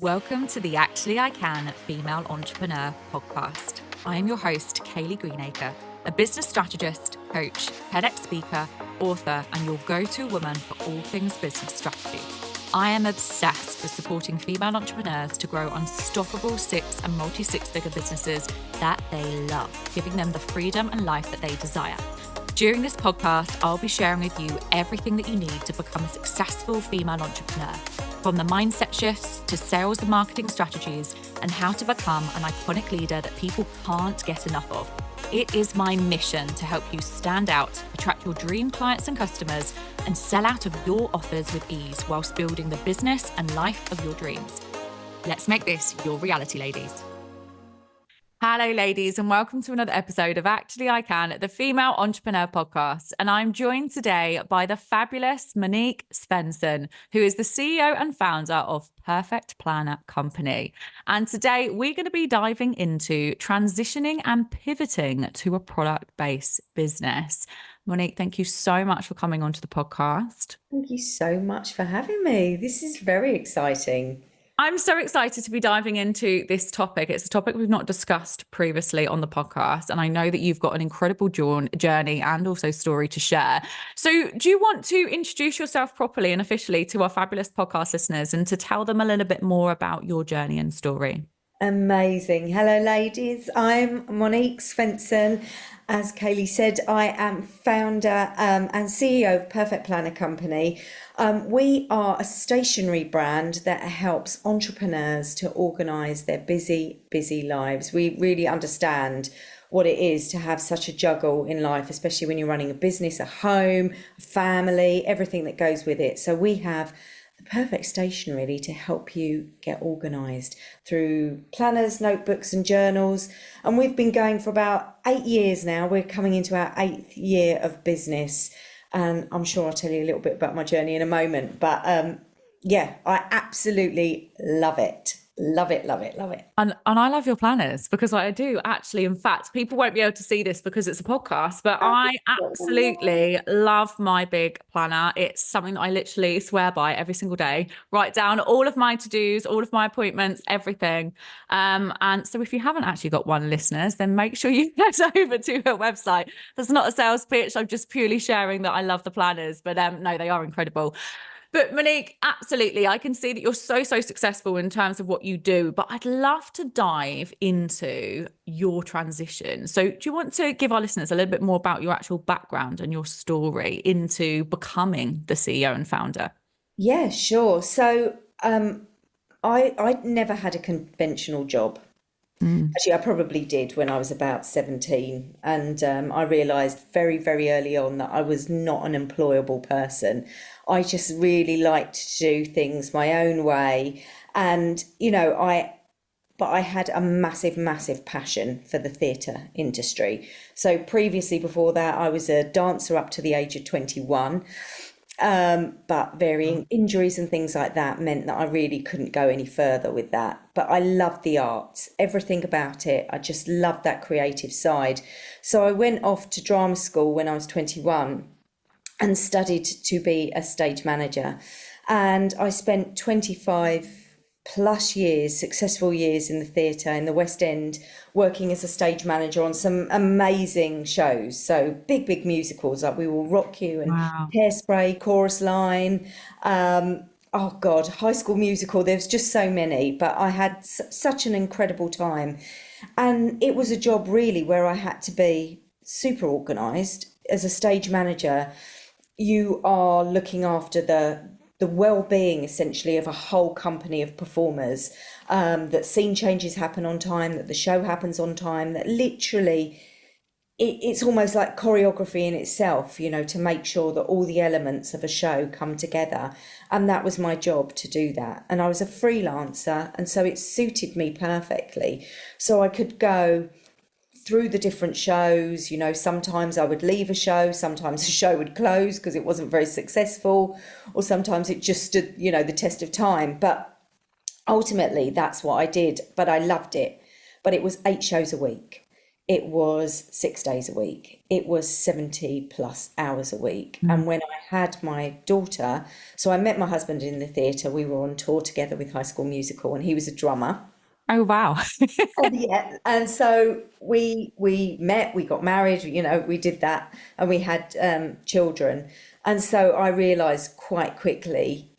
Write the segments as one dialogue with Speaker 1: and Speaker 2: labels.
Speaker 1: Welcome to the Actually I Can Female Entrepreneur podcast. I am your host, Kayleigh Greenacre, a business strategist, coach, TEDx speaker, author, and your go-to woman for all things business strategy. I am obsessed with supporting female entrepreneurs to grow unstoppable six and multi-six-figure businesses that they love, giving them the freedom and life that they desire. During this podcast, I'll be sharing with you everything that you need to become a successful female entrepreneur, from the mindset shifts to sales and marketing strategies and how to become an iconic leader that people can't get enough of. It is my mission to help you stand out, attract your dream clients and customers, and sell out of your offers with ease whilst building the business and life of your dreams. Let's make this your reality, ladies. Hello, ladies, and welcome to another episode of Actually I Can, the Female Entrepreneur Podcast. And I'm joined today by the fabulous Monique Sveinsson, who is the CEO and founder of Perfect Planner Company. And today we're going to be diving into transitioning and pivoting to a product-based business. Monique, thank you so much for coming onto the podcast.
Speaker 2: Thank you so much for having me. This is very exciting.
Speaker 1: I'm so excited to be diving into this topic. It's a topic we've not discussed previously on the podcast, and I know that you've got an incredible journey and also story to share. So do you want to introduce yourself properly and officially to our fabulous podcast listeners and to tell them a little bit more about your journey and story?
Speaker 2: Amazing. Hello, ladies. I'm Monique Sveinsson. As Kayleigh said, I am founder and CEO of Perfect Planner Company. We are a stationery brand that helps entrepreneurs to organise their busy lives. We really understand what it is to have such a juggle in life, especially when you're running a business, a home, a family, everything that goes with it. So we have the perfect station really to help you get organised through planners, notebooks and journals. And we've been going for about 8 years now. We're coming into our 8th year of business. And I'm sure I'll tell you a little bit about my journey in a moment. But yeah, I absolutely love it. Love it.
Speaker 1: And I love your planners because I do actually. In fact, people won't be able to see this because it's a podcast, but I absolutely love my big planner. It's something that I literally swear by every single day. Write down all of my to-dos, all of my appointments, everything. And so if you haven't actually got one, listeners, then make sure you get over to her website. That's not a sales pitch. I'm just purely sharing that I love the planners, but no, they are incredible. But Monique, absolutely. I can see that you're so successful in terms of what you do, but I'd love to dive into your transition. So do you want to give our listeners a little bit more about your actual background and your story into becoming the CEO and founder?
Speaker 2: Yeah, sure. So I never had a conventional job. Actually, I probably did when I was about 17. And I realised very early on that I was not an employable person. I just really liked to do things my own way. And, but I had a massive passion for the theatre industry. So previously, before that, I was a dancer up to the age of 21. But varying injuries and things like that meant that I really couldn't go any further with that. But I loved the arts, everything about it. I just loved that creative side. So I went off to drama school when I was 21 and studied to be a stage manager. And I spent 25 plus years, successful years in the theatre in the West End, working as a stage manager on some amazing shows. So big musicals like We Will Rock You and Hairspray, Chorus Line. Oh God, High School Musical. There's just so many, but I had such an incredible time. And it was a job really where I had to be super organised. As a stage manager, you are looking after the well-being essentially of a whole company of performers, that scene changes happen on time, that the show happens on time, that literally it's almost like choreography in itself, to make sure that all the elements of a show come together. And that was my job, to do that. And I was a freelancer, and so it suited me perfectly. So I could go through the different shows. Sometimes I would leave a show, sometimes the show would close because it wasn't very successful, or sometimes it just stood, the test of time. But ultimately, that's what I did. But I loved it. But it was 8 shows a week. it was 6 days a week. It was 70 plus hours a week. And when I had my daughter, so I met my husband in the theatre. We were on tour together with High School Musical, and he was a drummer.
Speaker 1: Oh, wow.
Speaker 2: Yeah, and so we met, we got married, we did that, and we had children. And so I realised quite quickly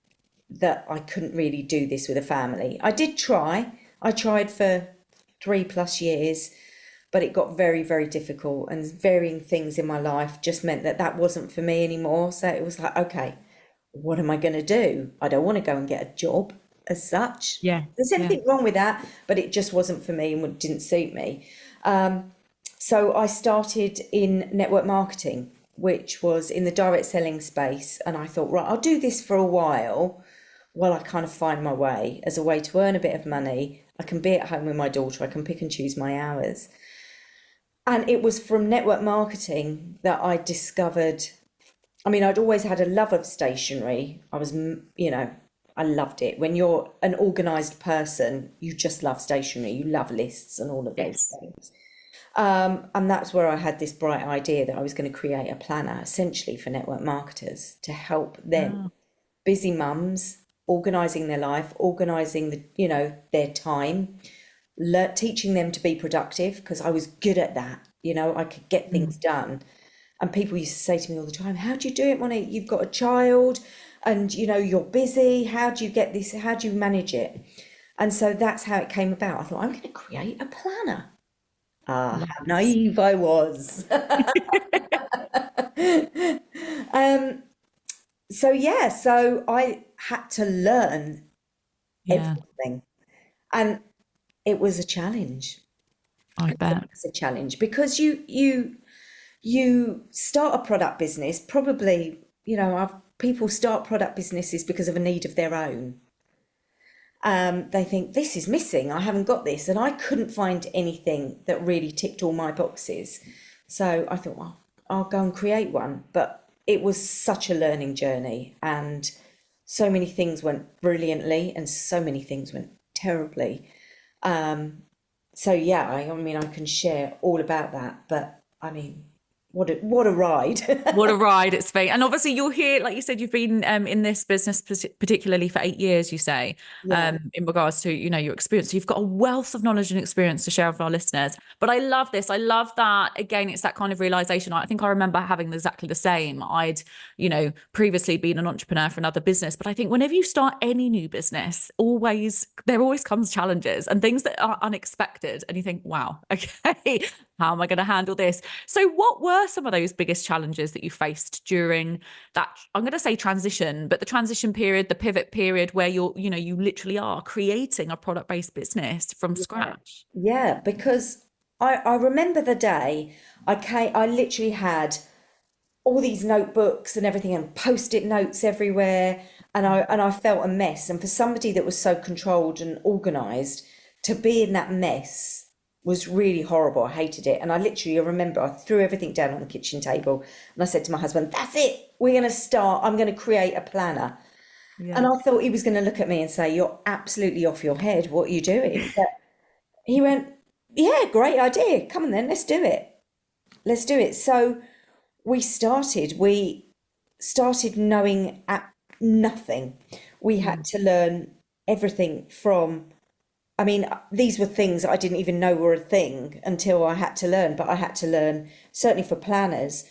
Speaker 2: that I couldn't really do this with a family. I did try. I tried for 3+ years, but it got very, very difficult, and varying things in my life just meant that that wasn't for me anymore. So it was like, okay, what am I going to do? I don't want to go and get a job as such.
Speaker 1: Yeah.
Speaker 2: There's anything wrong with that, but it just wasn't for me and didn't suit me. So I started in network marketing, which was in the direct selling space. And I thought, right, I'll do this for a while I kind of find my way as a way to earn a bit of money. I can be at home with my daughter. I can pick and choose my hours. And it was from network marketing that I discovered, I'd always had a love of stationery. I loved it. When you're an organised person, you just love stationery. You love lists and all of those things. And that's where I had this bright idea that I was going to create a planner essentially for network marketers to help them, busy mums, organising their life, organising their time, teaching them to be productive, because I was good at that. I could get things done. And people used to say to me all the time, how do you do it, Monique? You've got a child and, you're busy. How do you get this? How do you manage it? And so that's how it came about. I thought, I'm going to create a planner. How naive I was. So I had to learn everything. And it was a challenge.
Speaker 1: I bet.
Speaker 2: It was a challenge because you start a product business, probably, people start product businesses because of a need of their own. They think, this is missing, I haven't got this. And I couldn't find anything that really ticked all my boxes. So I thought, well, I'll go and create one. But it was such a learning journey, and so many things went brilliantly and so many things went terribly. I can share all about that, but what a ride.
Speaker 1: What a ride it's been. And obviously you're here, like you said, you've been in this business particularly for 8 years, you say, in regards to, your experience. So you've got a wealth of knowledge and experience to share with our listeners. But I love this. I love that, again, it's that kind of realization. I think I remember having exactly the same. I'd, previously been an entrepreneur for another business. But I think whenever you start any new business, there always comes challenges and things that are unexpected. And you think, wow, okay, how am I going to handle this? So what were some of those biggest challenges that you faced during that, I'm going to say transition, but the transition period, the pivot period where you literally are creating a product-based business from scratch?
Speaker 2: Yeah, because I remember the day I literally had all these notebooks and everything and post-it notes everywhere, and I felt a mess. And for somebody that was so controlled and organized, to be in that mess was really horrible. I hated it. And I remember I threw everything down on the kitchen table and I said to my husband, that's it, we're going to start, I'm going to create a planner. And I thought he was going to look at me and say, you're absolutely off your head, what are you doing? But he went, yeah, great idea, come on then, let's do it. So we started knowing nothing. We had to learn everything from, these were things I didn't even know were a thing until I had to learn. But I had to learn, certainly for planners,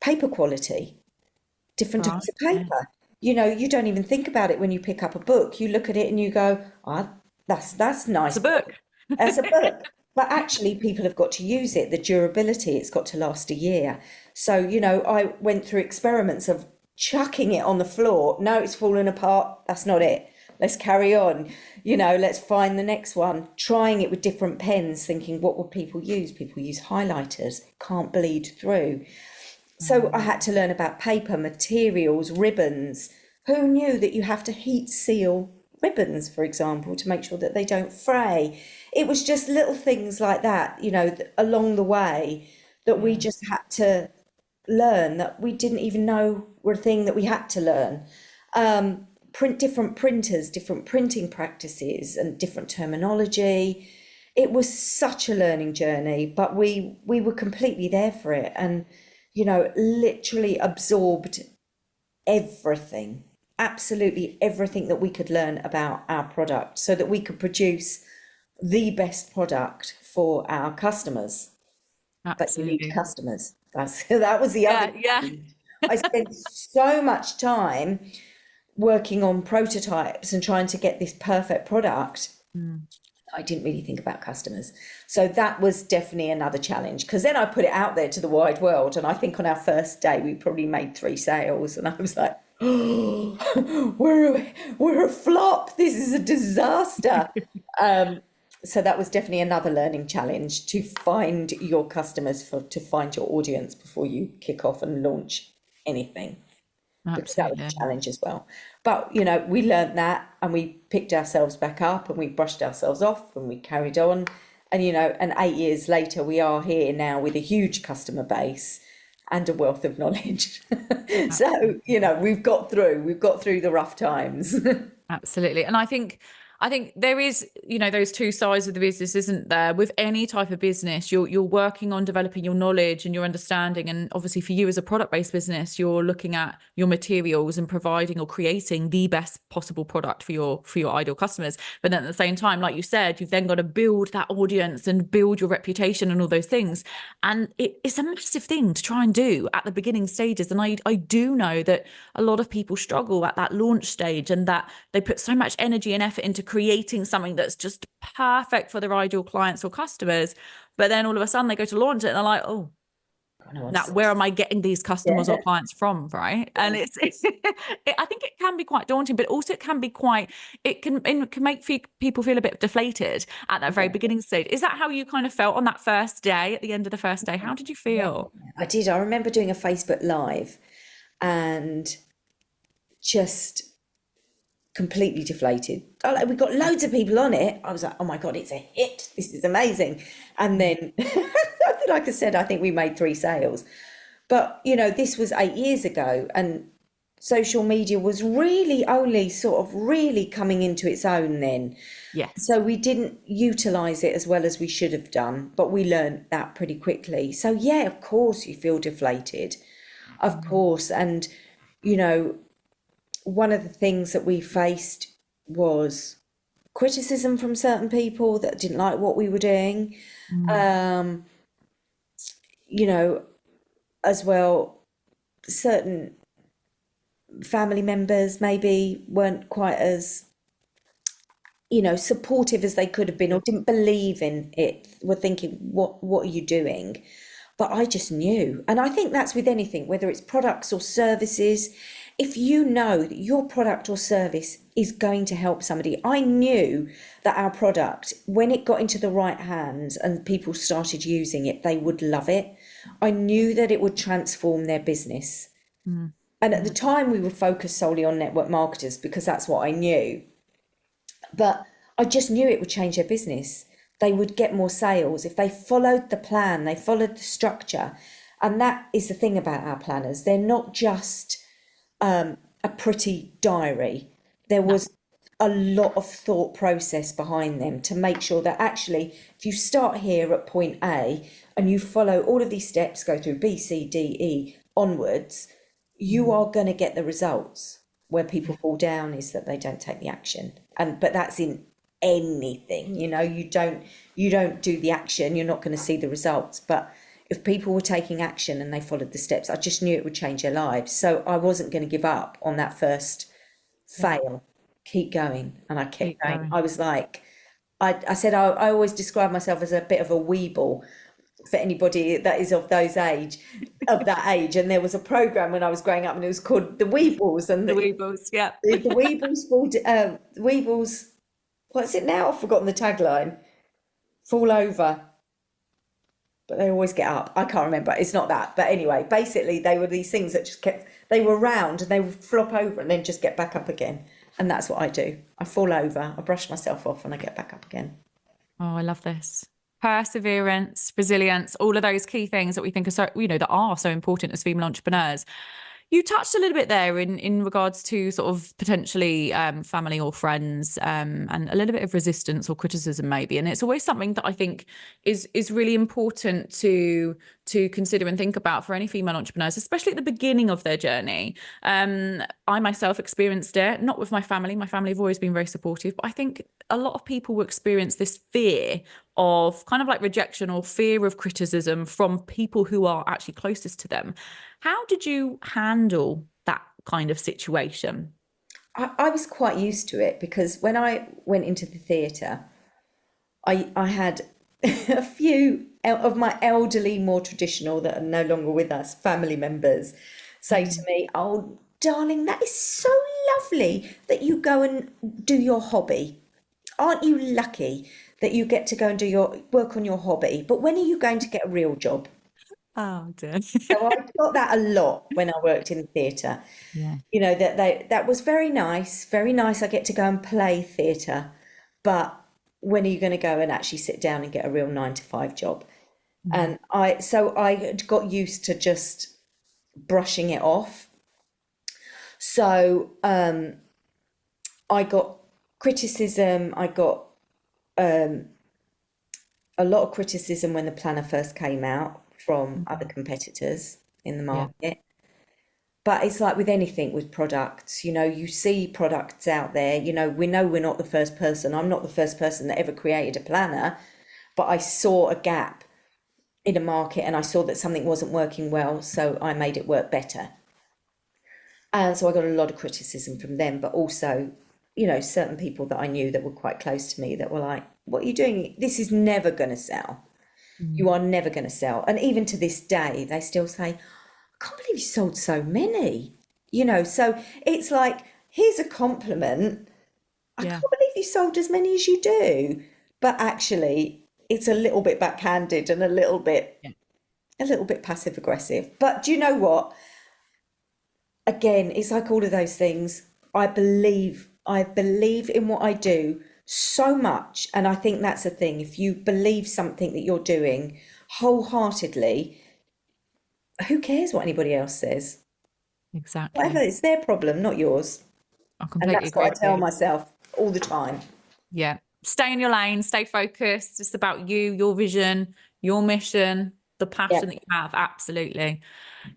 Speaker 2: paper quality, different types of paper. You don't even think about it when you pick up a book. You look at it and you go, that's nice.
Speaker 1: It's a book.
Speaker 2: As a book. But actually, people have got to use it. The durability, it's got to last a year. So, I went through experiments of chucking it on the floor. No, it's fallen apart. That's not it. Let's carry on. Let's find the next one. Trying it with different pens, thinking, what would people use? People use highlighters, can't bleed through. So I had to learn about paper, materials, ribbons. Who knew that you have to heat seal ribbons, for example, to make sure that they don't fray? It was just little things like that, along the way that we just had to learn, that we didn't even know were a thing that we had to learn. Different printers, different printing practices and different terminology. it was such a learning journey, but we were completely there for it, and literally absorbed everything, absolutely everything that we could learn about our product, so that we could produce the best product for our customers. But you need
Speaker 1: Absolutely.
Speaker 2: customers. That was the other
Speaker 1: Yeah.
Speaker 2: thing. I spent so much time working on prototypes and trying to get this perfect product. I didn't really think about customers. So that was definitely another challenge, because then I put it out there to the wide world. And I think on our first day, we probably made 3 sales. And I was like, oh, we're a flop. This is a disaster. So that was definitely another learning challenge, to find your customers, to find your audience before you kick off and launch anything. Because that was
Speaker 1: Absolutely.
Speaker 2: a challenge as well. But, we learned that, and we picked ourselves back up, and we brushed ourselves off, and we carried on. And, and 8 years later, we are here now with a huge customer base and a wealth of knowledge. So, we've got through the rough times.
Speaker 1: Absolutely. And I think there is, those two sides of the business, isn't there? With any type of business, you're working on developing your knowledge and your understanding. And obviously for you as a product-based business, you're looking at your materials and providing or creating the best possible product for your ideal customers. But then at the same time, like you said, you've then got to build that audience and build your reputation and all those things. And it's a massive thing to try and do at the beginning stages. And I do know that a lot of people struggle at that launch stage, and that they put so much energy and effort into creating something that's just perfect for their ideal clients or customers. But then all of a sudden they go to launch it and they're like, oh, now where am I getting these customers or clients from, right? And I think it can be quite daunting, but also it can make people feel a bit deflated at that very beginning stage. Is that how you kind of felt on that first day, at the end of the first day? How did you feel?
Speaker 2: I did. I remember doing a Facebook Live and just completely deflated. We got loads of people on it. I was like, oh my God, it's a hit. This is amazing. And then, like I said, I think we made 3 sales. But, this was 8 years ago, and social media was really only sort of really coming into its own then.
Speaker 1: Yes.
Speaker 2: So we didn't utilize it as well as we should have done, but we learned that pretty quickly. So yeah, of course you feel deflated, of course. And, one of the things that we faced was criticism from certain people that didn't like what we were doing. As well, certain family members maybe weren't quite as, supportive as they could have been, or didn't believe in it, were thinking, what are you doing? But I just knew. And I think that's with anything, whether it's products or services. If you know that your product or service is going to help somebody, I knew that our product, when it got into the right hands and people started using it, they would love it. I knew that it would transform their business. And at the time, we were focused solely on network marketers because that's what I knew. But I just knew it would change their business. They would get more sales if they followed the plan, they followed the structure. And that is the thing about our planners. They're not just a pretty diary. There was a lot of thought process behind them to make sure that actually, if you start here at point A and you follow all of these steps, go through B, C, D, E onwards, you are going to get the results. Where people fall down is that they don't take the action. But that's in anything, you don't do the action, you're not going to see the results. But if people were taking action and they followed the steps, I just knew it would change their lives. So I wasn't going to give up on that first fail. Keep going. And I kept going. I was like, I said I always describe myself as a bit of a weeble for anybody that is of that age. And there was a program when I was growing up, and it was called The Weebles. And
Speaker 1: the Weebles, yeah.
Speaker 2: The Weebles, what's it now? I've forgotten the tagline. Fall over, but they always get up. I can't remember. It's not that. But anyway, basically they were these things that just they were round and they would flop over and then just get back up again. And that's what I do. I fall over, I brush myself off, and I get back up again.
Speaker 1: Oh, I love this. Perseverance, resilience, all of those key things that we think are so, that are so important as female entrepreneurs. You touched a little bit there in regards to sort of potentially family or friends, and a little bit of resistance or criticism maybe. And it's always something that I think is really important to consider and think about for any female entrepreneurs, especially at the beginning of their journey. I myself experienced it, not with my family. My family have always been very supportive, but I think a lot of people will experience this fear of kind of like rejection or fear of criticism from people who are actually closest to them. How did you handle that kind of situation?
Speaker 2: I was quite used to it because when I went into the theatre, I had a few of my elderly, more traditional, that are no longer with us, family members, say to me, "Oh, darling, that is so lovely that you go and do your hobby. Aren't you lucky that you get to go and do your work on your hobby? But when are you going to get a real job?"
Speaker 1: Oh dear.
Speaker 2: So I got that a lot when I worked in theatre.
Speaker 1: Yeah.
Speaker 2: You know, that was very nice, very nice. I get to go and play theatre, but when are you going to go and actually sit down and get a real 9 to 5 job? And I had got used to just brushing it off. So I got criticism. I got a lot of criticism when the planner first came out from other competitors in the
Speaker 1: Yeah.
Speaker 2: market. But it's like with anything with products, you know, you see products out there, you know we're not the first person. I'm not the first person that ever created a planner, but I saw a gap in a market and I saw that something wasn't working well, so I made it work better. And so I got a lot of criticism from them, but also, you know, certain people that I knew that were quite close to me that were like, "What are you doing? This is never going to sell. You are never going to sell." And even to this day, they still say, "I can't believe you sold so many." You know, so it's like, here's a compliment. "I
Speaker 1: Yeah.
Speaker 2: can't believe you sold as many as you do." But actually, it's a little bit backhanded and a little bit passive aggressive. But do you know what? Again, it's like all of those things. I believe in what I do so much. And I think that's the thing. If you believe something that you're doing wholeheartedly, who cares what anybody else says? Whatever,
Speaker 1: Exactly.
Speaker 2: it's their problem, not yours.
Speaker 1: I
Speaker 2: And
Speaker 1: completely
Speaker 2: that's
Speaker 1: agree
Speaker 2: what I
Speaker 1: with
Speaker 2: tell
Speaker 1: you.
Speaker 2: myself all the time.
Speaker 1: Yeah. Stay in your lane, stay focused. It's about you, your vision, your mission, the
Speaker 2: Yeah,
Speaker 1: passion that you have. Absolutely.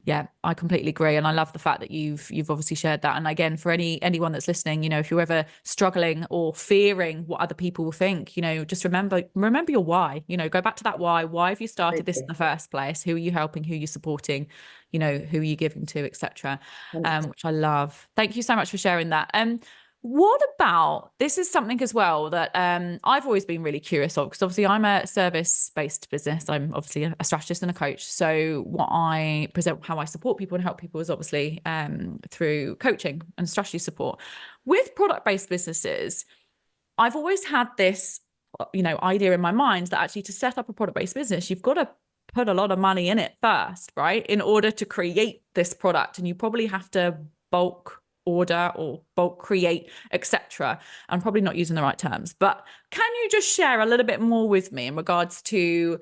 Speaker 1: Yeah, I completely agree. And I love the fact that you've obviously shared that. And again, for anyone that's listening, you know, if you're ever struggling or fearing what other people will think, you know, just remember your why. You know, go back to that why. Why have you started this in the first place? Who are you helping? Who are you supporting? You know, who are you giving to, etc.
Speaker 2: 100%.
Speaker 1: Which I love. Thank you so much for sharing that. What about, this is something as well that I've always been really curious of, because obviously I'm a service-based business. I'm obviously a strategist and a coach. So what I present, how I support people and help people is obviously through coaching and strategy support. With product-based businesses, I've always had this, you know, idea in my mind that actually to set up a product-based business, you've got to put a lot of money in it first, right? In order to create this product. And you probably have to bulk order or bulk create, etc. I'm probably not using the right terms, but can you just share a little bit more with me in regards to,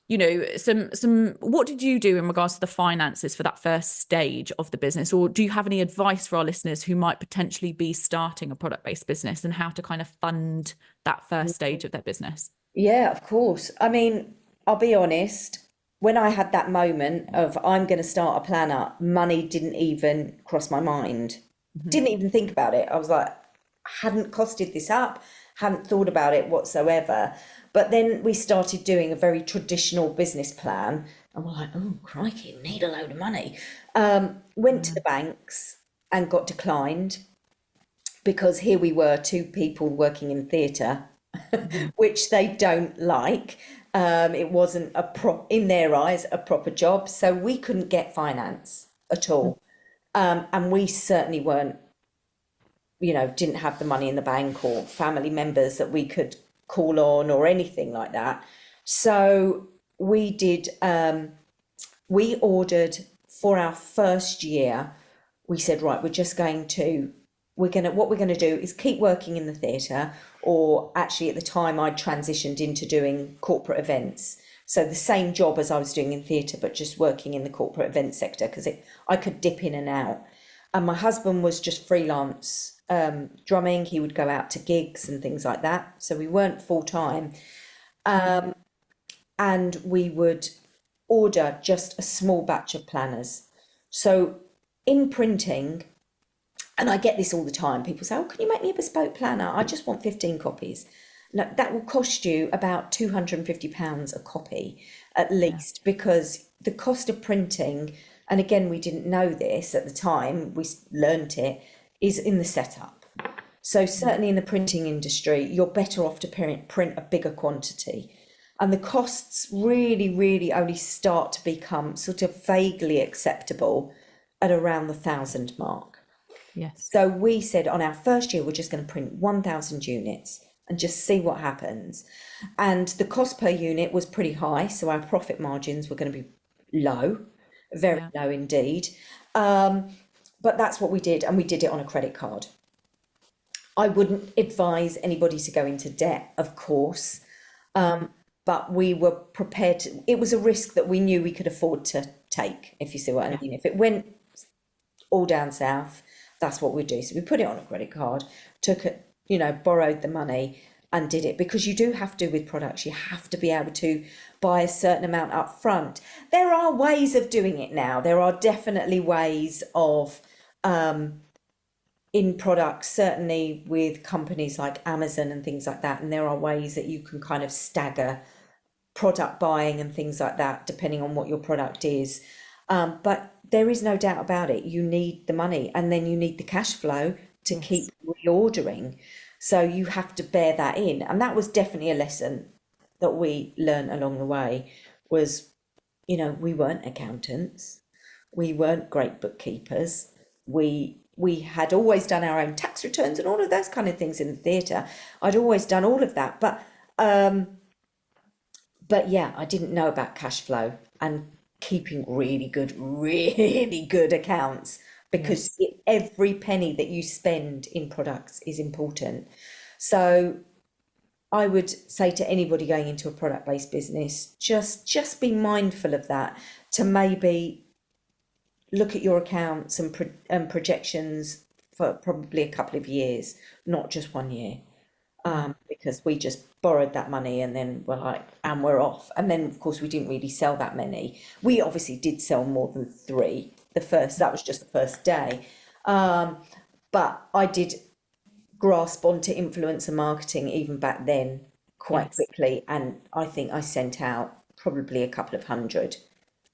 Speaker 1: you know, some what did you do in regards to the finances for that first stage of the business? Or do you have any advice for our listeners who might potentially be starting a product-based business and how to kind of fund that first stage of their business?
Speaker 2: Yeah, of course. I mean, I'll be honest, when I had that moment of I'm going to start a planner, money didn't even cross my mind. Didn't even think about it. I was like, I hadn't costed this up, hadn't thought about it whatsoever. But then we started doing a very traditional business plan, and we're like, "Oh, crikey, we need a load of money." Went to the banks and got declined because here we were, two people working in theatre, which they don't like. It wasn't in their eyes, a proper job. So we couldn't get finance at all. And we certainly weren't, you know, didn't have the money in the bank or family members that we could call on or anything like that. So we did, we ordered for our first year, we said, right, we're just going to what we're gonna do is keep working in the theatre, or actually at the time I'd transitioned into doing corporate events. So the same job as I was doing in theatre, but just working in the corporate event sector, because I could dip in and out. And my husband was just freelance drumming. He would go out to gigs and things like that. So we weren't full time. And we would order just a small batch of planners. So in printing, and I get this all the time, people say, oh, can you make me a bespoke planner? I just want 15 copies. No, that will cost you about £250 a copy at least, because the cost of printing, and again, we didn't know this at the time, we learnt it, is in the setup. So certainly in the printing industry, you're better off to print a bigger quantity. And the costs really, really only start to become sort of vaguely acceptable at around the 1,000 mark.
Speaker 1: Yes.
Speaker 2: So we said on our first year, we're just going to print 1,000 units and just see what happens. And the cost per unit was pretty high, so our profit margins were going to be low, very low indeed. But that's what we did, and we did it on a credit card. I wouldn't advise anybody to go into debt, of course, but we were prepared to, it was a risk that we knew we could afford to take, if you see what I mean. If it went all down south, that's what we'd do. So we put it on a credit card, took it, borrowed the money and did it, because you do have to with products. You have to be able to buy a certain amount up front. There are ways of doing it now. There are definitely ways of, in products, certainly with companies like Amazon and things like that. And there are ways that you can kind of stagger product buying and things like that, depending on what your product is. But there is no doubt about it. You need the money, and then you need the cash flow to keep reordering. So you have to bear that in. And that was definitely a lesson that we learned along the way, was, we weren't accountants. We weren't great bookkeepers. We had always done our own tax returns and all of those kind of things in the theatre. I'd always done all of that. But yeah, I didn't know about cash flow and keeping really good accounts, because every penny that you spend in products is important. So I would say to anybody going into a product-based business, just be mindful of that, to maybe look at your accounts and projections for probably a couple of years, not just 1 year. Because we just borrowed that money and then we're off. And then, of course, we didn't really sell that many. We obviously did sell more than 3. That was just the first day. But I did grasp onto influencer marketing even back then quite quickly. And I think I sent out probably a couple of hundred.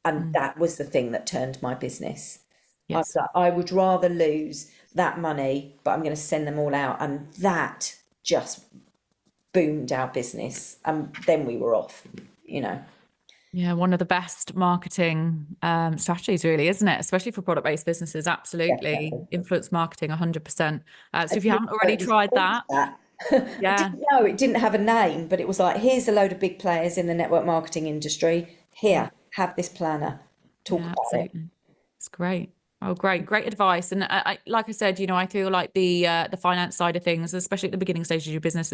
Speaker 2: And that was the thing that turned my business.
Speaker 1: Yes.
Speaker 2: I would rather lose that money, but I'm going to send them all out. And that just boomed our business, and then we were off.
Speaker 1: Yeah, one of the best marketing strategies, really, isn't it? Especially for product-based businesses. Absolutely.
Speaker 2: Definitely.
Speaker 1: Influence marketing, 100%. So if you haven't already tried that.
Speaker 2: I didn't know, it didn't have a name, but it was like, here's a load of big players in the network marketing industry. Here, have this planner. Talk about it.
Speaker 1: It's great. Oh, great advice. And I, like I said, I feel like the finance side of things, especially at the beginning stages of your business,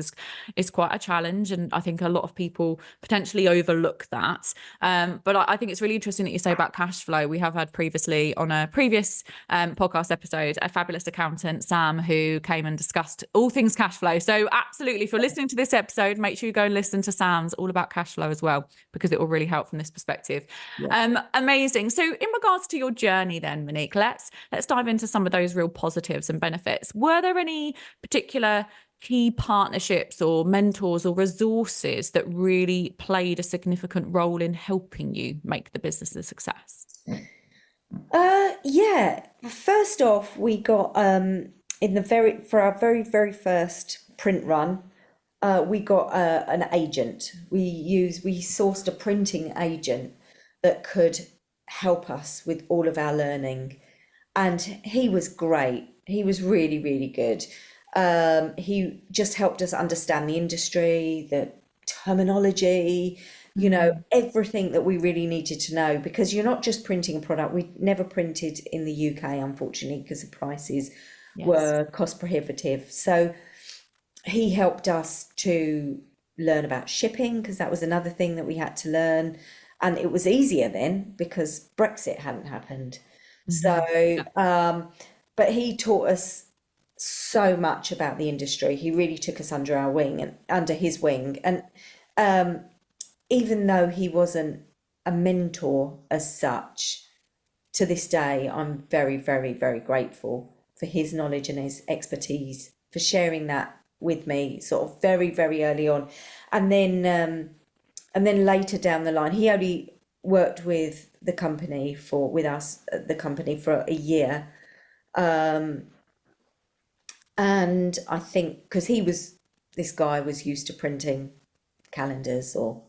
Speaker 1: is quite a challenge. And I think a lot of people potentially overlook that. But I think it's really interesting that you say about cash flow. We have had previously on a previous podcast episode, a fabulous accountant, Sam, who came and discussed all things cash flow. So absolutely, if you're listening to this episode, make sure you go and listen to Sam's all about cash flow as well, because it will really help from this perspective. Amazing. So in regards to your journey then, Monique, let's dive into some of those real positives and benefits. Were there any particular key partnerships or mentors or resources that really played a significant role in helping you make the business a success?
Speaker 2: Yeah. First off, we got for our very, very first print run, we got an agent. We sourced a printing agent that could help us with all of our learning. And he was great. He was really, really good. He just helped us understand the industry, the terminology, everything that we really needed to know, because you're not just printing a product. We never printed in the UK, unfortunately, because the prices
Speaker 1: Yes.
Speaker 2: were cost prohibitive. So he helped us to learn about shipping, because that was another thing that we had to learn. And it was easier then because Brexit hadn't happened.
Speaker 1: Hmm.
Speaker 2: So,
Speaker 1: Yeah.
Speaker 2: but he taught us so much about the industry. He really took us under our wing and under his wing. And even though he wasn't a mentor as such, to this day, I'm very, very, very grateful for his knowledge and his expertise, for sharing that with me sort of very, very early on. And then later down the line, he only worked with the company for with us at the company for a year. And I think because this guy was used to printing calendars or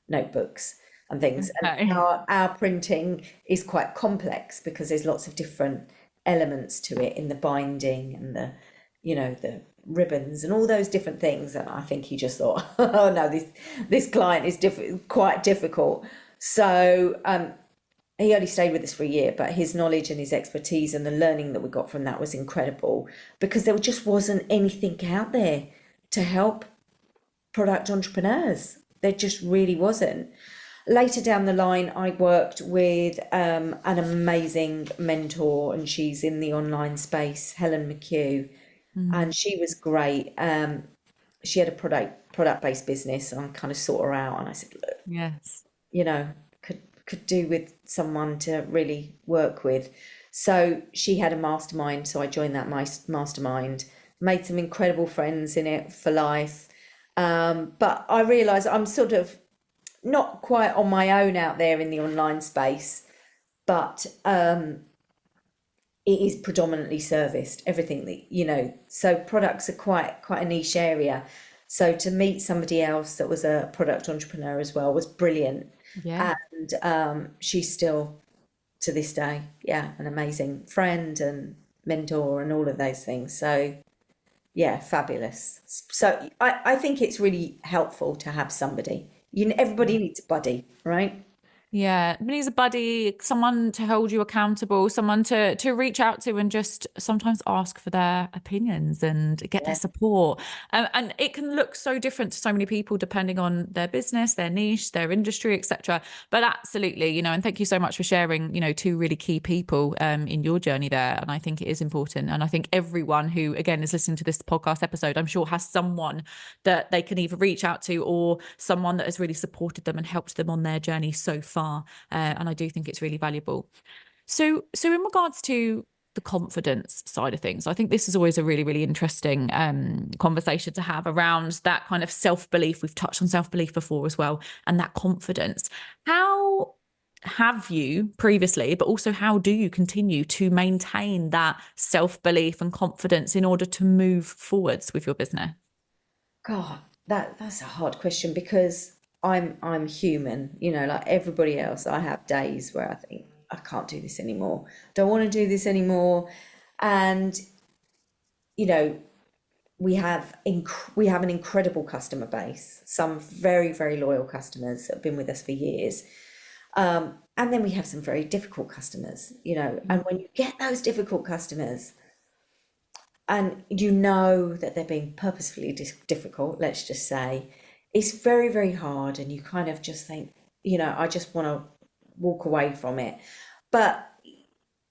Speaker 2: notebooks and things, and
Speaker 1: Okay.
Speaker 2: our printing is quite complex because there's lots of different elements to it in the binding and the ribbons and all those different things. And I think he just thought, oh no, this client is quite difficult. So he only stayed with us for a year, but his knowledge and his expertise and the learning that we got from that was incredible, because there just wasn't anything out there to help product entrepreneurs. There just really wasn't. Later down the line, I worked with an amazing mentor, and she's in the online space, Helen McHugh,
Speaker 1: Mm.
Speaker 2: and she was great. She had a product based business, and I kind of sought her out, and I said, look,
Speaker 1: Yes.
Speaker 2: could do with someone to really work with. So she had a mastermind, so I joined that mastermind, made some incredible friends in it for life. But I realised I'm sort of not quite on my own out there in the online space, but it is predominantly serviced, everything that. So products are quite a niche area. So to meet somebody else that was a product entrepreneur as well was brilliant.
Speaker 1: Yeah.
Speaker 2: And she's still, to this day, yeah, an amazing friend and mentor and all of those things. So yeah, fabulous. So I think it's really helpful to have somebody. Everybody needs a buddy, right?
Speaker 1: Yeah, but needs a buddy, someone to hold you accountable, someone to reach out to and just sometimes ask for their opinions and get their
Speaker 2: Yeah.
Speaker 1: support. And it can look so different to so many people depending on their business, their niche, their industry, etc. But absolutely, and thank you so much for sharing, two really key people in your journey there. And I think it is important. And I think everyone who, again, is listening to this podcast episode, I'm sure has someone that they can either reach out to or someone that has really supported them and helped them on their journey so far. And I do think it's really valuable. So in regards to the confidence side of things, I think this is always a really, really interesting conversation to have around that kind of self-belief. We've touched on self-belief before as well, and that confidence. How have you previously, but also how do you continue to maintain that self-belief and confidence in order to move forwards with your business?
Speaker 2: God, that's a hard question, because I'm human, like everybody else. I have days where I think I can't do this anymore. Don't want to do this anymore. And you know, we have an incredible customer base, some very, very loyal customers that have been with us for years. And then we have some very difficult customers, and when you get those difficult customers and that they're being purposefully difficult, let's just say, it's very, very hard. And you kind of just think, I just want to walk away from it. But,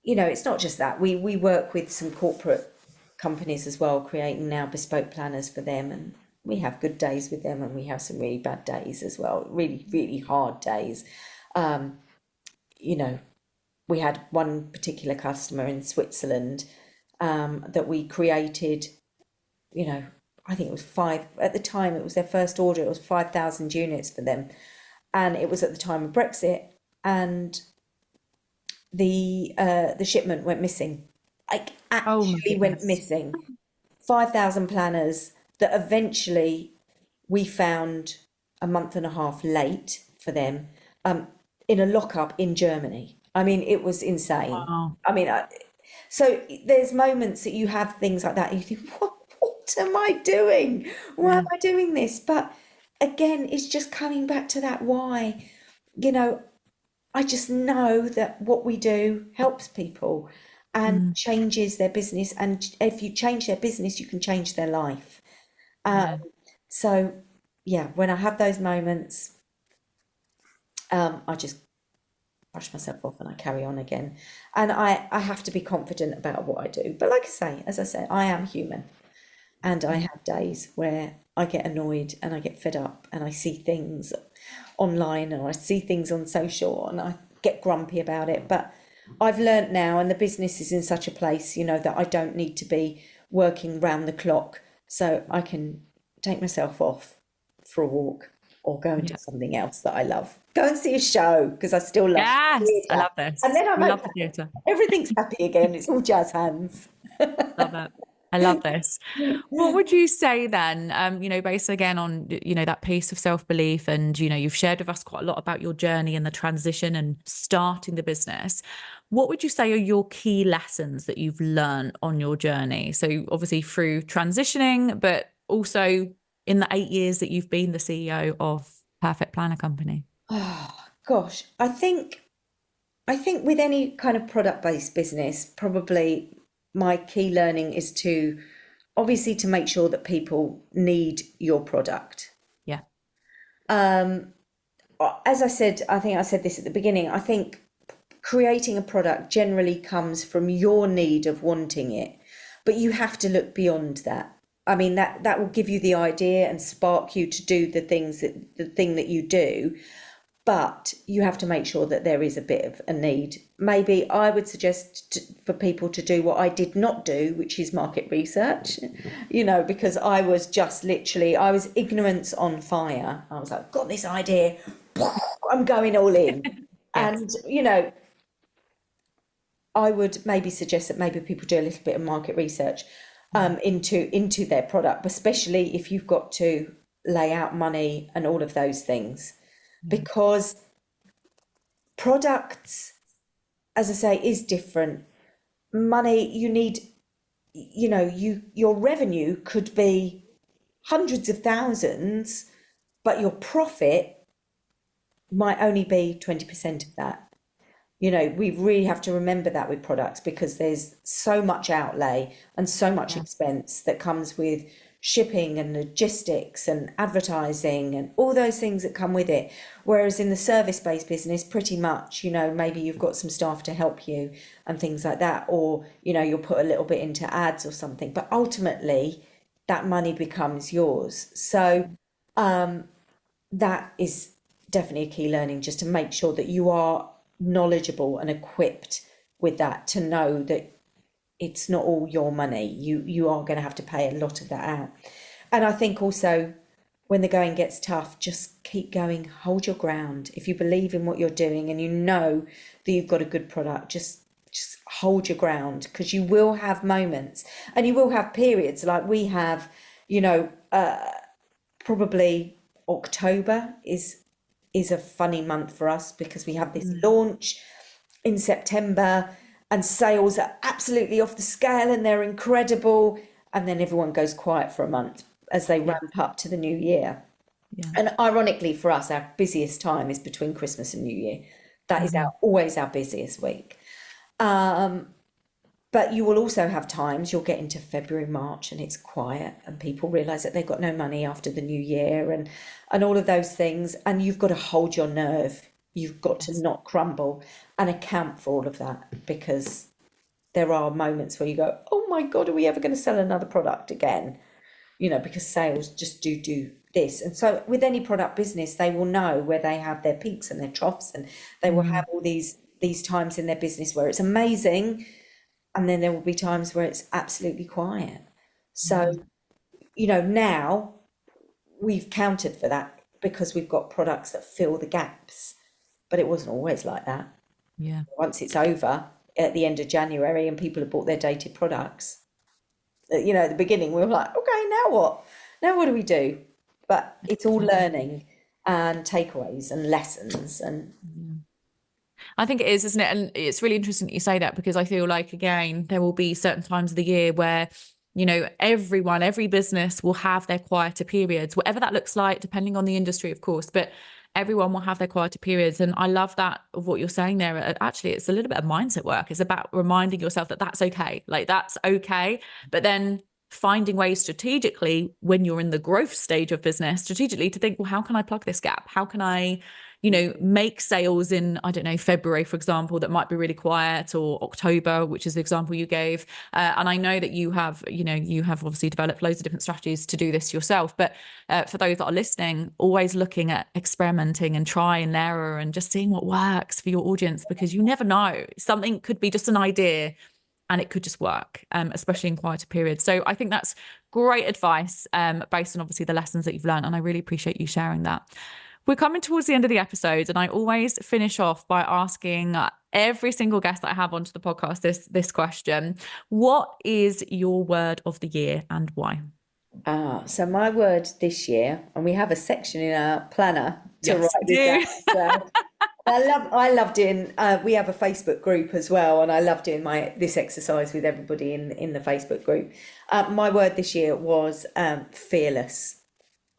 Speaker 2: it's not just that. We work with some corporate companies as well, creating now bespoke planners for them. And we have good days with them, and we have some really bad days as well, really, really hard days. You know, we had one particular customer in Switzerland that we created, I think it was five at the time. It was their first order. It was 5,000 units for them, and it was at the time of Brexit, and the shipment went missing, like
Speaker 1: Oh my
Speaker 2: actually went
Speaker 1: goodness.
Speaker 2: missing. 5,000 planners that eventually we found a month and a half late for them, in a lockup in Germany. I mean, it was insane.
Speaker 1: Wow.
Speaker 2: I mean, so there's moments that you have things like that, and you think, what am I doing? Why am
Speaker 1: Yeah.
Speaker 2: I doing this? But again, it's just coming back to that why. You know, I just know that what we do helps people. and changes their business. And if you change their business, you can change their life.
Speaker 1: Yeah.
Speaker 2: So yeah, when I have those moments, I just brush myself off and I carry on again. And I have to be confident about what I do. But like I say, as I said, I am human. And I have days where I get annoyed and I get fed up and I see things online and I see things on social and I get grumpy about it. But I've learnt now, and the business is in such a place, that I don't need to be working round the clock. So I can take myself off for a walk or go and do something else that I love. Go and see a show because I still love
Speaker 1: Yes, I
Speaker 2: theatre.
Speaker 1: love this.
Speaker 2: And then I'm
Speaker 1: We love
Speaker 2: okay.
Speaker 1: the theatre.
Speaker 2: Everything's happy again. It's all jazz hands.
Speaker 1: Love it. I love this. What would you say then, based again on, that piece of self-belief and, you've shared with us quite a lot about your journey and the transition and starting the business. What would you say are your key lessons that you've learned on your journey? So obviously through transitioning, but also in the 8 years that you've been the CEO of Perfect Planner Company.
Speaker 2: Oh, gosh. I think with any kind of product-based business, probably my key learning is to obviously to make sure that people need your product.
Speaker 1: Yeah.
Speaker 2: As I said, I think I said this at the beginning, I think creating a product generally comes from your need of wanting it, but you have to look beyond that. I mean, that will give you the idea and spark you to do the thing that you do. But you have to make sure that there is a bit of a need. Maybe I would suggest for people to do what I did not do, which is market research, because I was just literally, I was ignorance on fire. I was like, got this idea, I'm going all in.
Speaker 1: Yes.
Speaker 2: And, I would maybe suggest that maybe people do a little bit of market research into their product, especially if you've got to lay out money and all of those things. Because products, as I say, is different. Money, you need, your revenue could be hundreds of thousands, but your profit might only be 20% of that. We really have to remember that with products because there's so much outlay and so much expense that comes with shipping and logistics and advertising and all those things that come with it. Whereas in the service-based business, pretty much, maybe you've got some staff to help you and things like that, or, you'll put a little bit into ads or something, but ultimately that money becomes yours. So that is definitely a key learning, just to make sure that you are knowledgeable and equipped with that, to know that it's not all your money. You are going to have to pay a lot of that out. And I think also when the going gets tough, just keep going, hold your ground. If you believe in what you're doing and you know that you've got a good product, just hold your ground, because you will have moments and you will have periods like we have, probably October is a funny month for us because we have this launch in September and sales are absolutely off the scale and they're incredible. And then everyone goes quiet for a month as they ramp up to the new year. Yeah. And ironically for us, our busiest time is between Christmas and New Year. That is always our busiest week. But you will also have times you'll get into February, March and it's quiet and people realise that they've got no money after the new year and all of those things. And you've got to hold your nerve. You've got to not crumble and account for all of that, because there are moments where you go, oh my God, are we ever going to sell another product again? Because sales just do this. And so with any product business, they will know where they have their peaks and their troughs, and they will have all these times in their business where it's amazing. And then there will be times where it's absolutely quiet. So, now we've counted for that because we've got products that fill the gaps. But it wasn't always like that.
Speaker 1: Yeah.
Speaker 2: Once it's over at the end of January and people have bought their dated products, at the beginning we were like, okay, now what? Now what do we do? But it's all learning and takeaways and lessons. And
Speaker 1: I think it is, isn't it? And it's really interesting that you say that, because I feel like, again, there will be certain times of the year where, every business will have their quieter periods, whatever that looks like, depending on the industry, of course. But everyone will have their quieter periods. And I love that of what you're saying there. Actually, it's a little bit of mindset work. It's about reminding yourself that that's okay. Like, that's okay. But then finding ways strategically, when you're in the growth stage of business, strategically to think, well, how can I plug this gap? How can I, make sales in, I don't know, February, for example, that might be really quiet, or October, which is the example you gave. And I know that you have obviously developed loads of different strategies to do this yourself. But for those that are listening, always looking at experimenting and try and error and just seeing what works for your audience, because you never know. Something could be just an idea and it could just work, especially in quieter periods. So I think that's great advice based on obviously the lessons that you've learned. And I really appreciate you sharing that. We're coming towards the end of the episode, and I always finish off by asking every single guest that I have onto the podcast this question. What is your word of the year and why?
Speaker 2: So my word this year, and we have a section in our planner to write this down. I love doing, we have a Facebook group as well, and I love doing this exercise with everybody in the Facebook group. My word this year was fearless.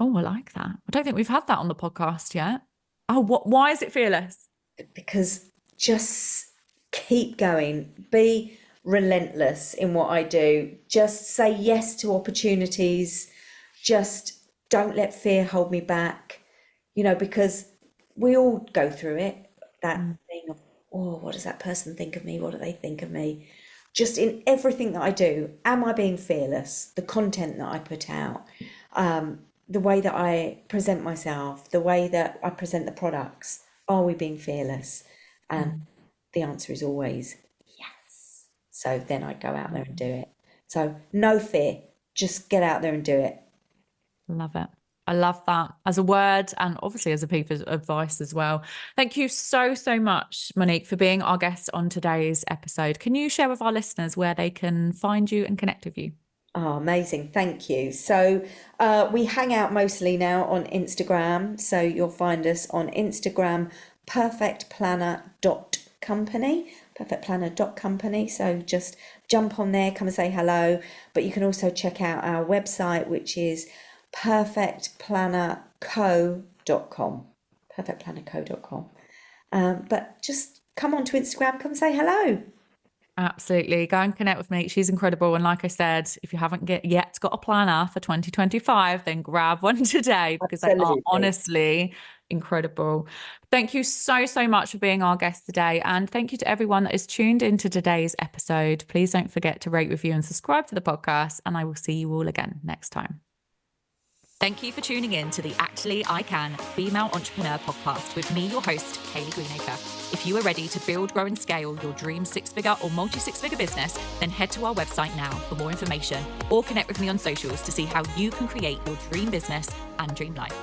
Speaker 1: Oh, I like that. I don't think we've had that on the podcast yet. Oh, why is it fearless?
Speaker 2: Because just keep going, be relentless in what I do, just say yes to opportunities, just don't let fear hold me back, because we all go through it, that thing of, oh, what does that person think of me? What do they think of me? Just in everything that I do, am I being fearless? The content that I put out, the way that I present myself, the way that I present the products, are we being fearless? And the answer is always yes. So then I go out there and do it. So no fear, just get out there and do it.
Speaker 1: Love it. I love that as a word, and obviously as a piece of advice as well. Thank you so much, Monique, for being our guest on today's episode. Can you share with our listeners where they can find you and connect with you?
Speaker 2: Oh, amazing. Thank you. So we hang out mostly now on Instagram. So you'll find us on Instagram, perfectplanner.company. So just jump on there, come and say hello. But you can also check out our website, which is perfectplannerco.com. But just come onto Instagram, come say hello.
Speaker 1: Absolutely. Go and connect with me. She's incredible. And like I said, if you haven't yet got a planner for 2025, then grab one today, because they are honestly incredible. Thank you so much for being our guest today. And thank you to everyone that is tuned into today's episode. Please don't forget to rate, review, and subscribe to the podcast. And I will see you all again next time. Thank you for tuning in to the Actually I Can Female Entrepreneur Podcast with me, your host, Kayleigh Greenacre. If you are ready to build, grow, and scale your dream six-figure or multi-six-figure business, then head to our website now for more information, or connect with me on socials to see how you can create your dream business and dream life.